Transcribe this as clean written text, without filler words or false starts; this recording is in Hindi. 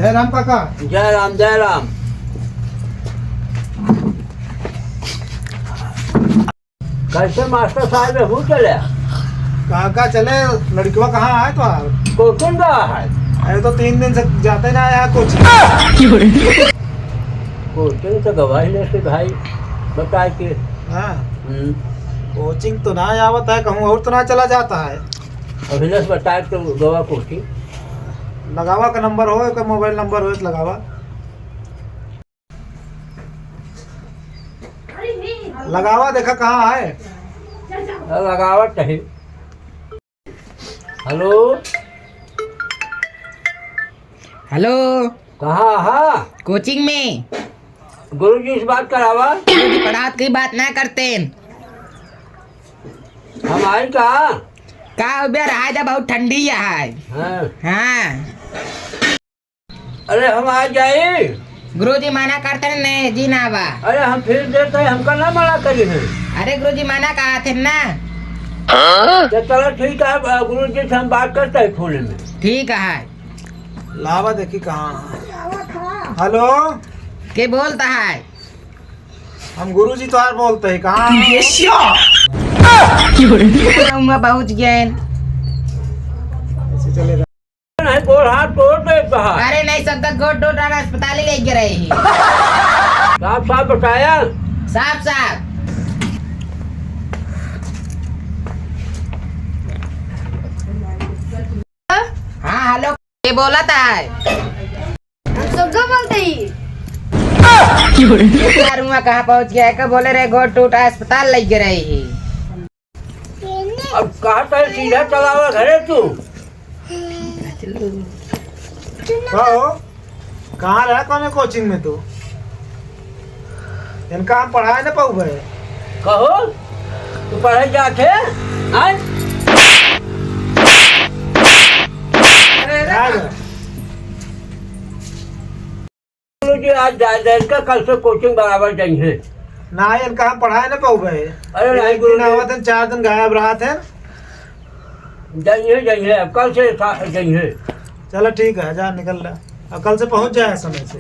जय राम काका। जय राम जय राम। कैसे मास्टर साहब हूँ चले? काका चले, लड़कवा कहाँ है तो कोचिंग गया है। अरे तो 3 दिन से जाते ना आया कुछ। कोचिंग तो गवाही ले से भाई बताए कि हाँ कोचिंग तो ना आवत है, कहूँ और तो ना चला जाता है। अभिनव बताए तो गोवा कोचिंग लगावा का नंबर हो, का मोबाइल नंबर हो तो लगावा। लगावा देखा कहाँ है। लगावट है। हेलो हेलो, कहाँ? हाँ कोचिंग में गुरुजी से बात करावा। गुरुजी पढ़ात की बात ना करते। हम आई कहाँ? का उबेर आज बहुत ठंडी है। हाँ। हाँ अरे हम आ जाए। गुरुजी मना करते नहीं जी ना बा। अरे हम फिर देते हैं, हमका ना मना करी है। अरे गुरुजी मना कहा थे ना। तो चलो ठीक है, गुरुजी से हम बात करते हैं फोन में। ठीक है। लावा देखी कहाँ। हेलो, के बोलता है? हम गुरुजी तो यार बोलते हैं कहाँ। पहुँच गए। ऐसे चलेगा। नहीं बोल हाथ तोड़ दे कहा। अरे नहीं सकता, गोट डोट अस्पताल ही ले गए रही। साफ साफ बताया। साफ साफ। हाँ हेलो, के बोला था? सुग्गा बोलते ही। कहाँ पहुँच गया? का बोले रहे गोट टूट अस्पताल ले गए रही। अब कहा था सीधा चलावा घरे तू। कहाँ रहा कौन कोचिंग में तू? इनका हम पढ़ाए ना पाऊ भाई। कहो तू पढ़े जाके आए? गुरुजी आज जाए का कल से कोचिंग बराबर जाइए। ना इनका हम पढ़ाए ना पाऊ भाई। अरे नहीं एक दिन आवा थे, 4 दिन गायब रहा थे। जाइए जाइए, अब कल से जाइए। चलो ठीक है, जा निकल रहा, कल से पहुंच जाए समय से।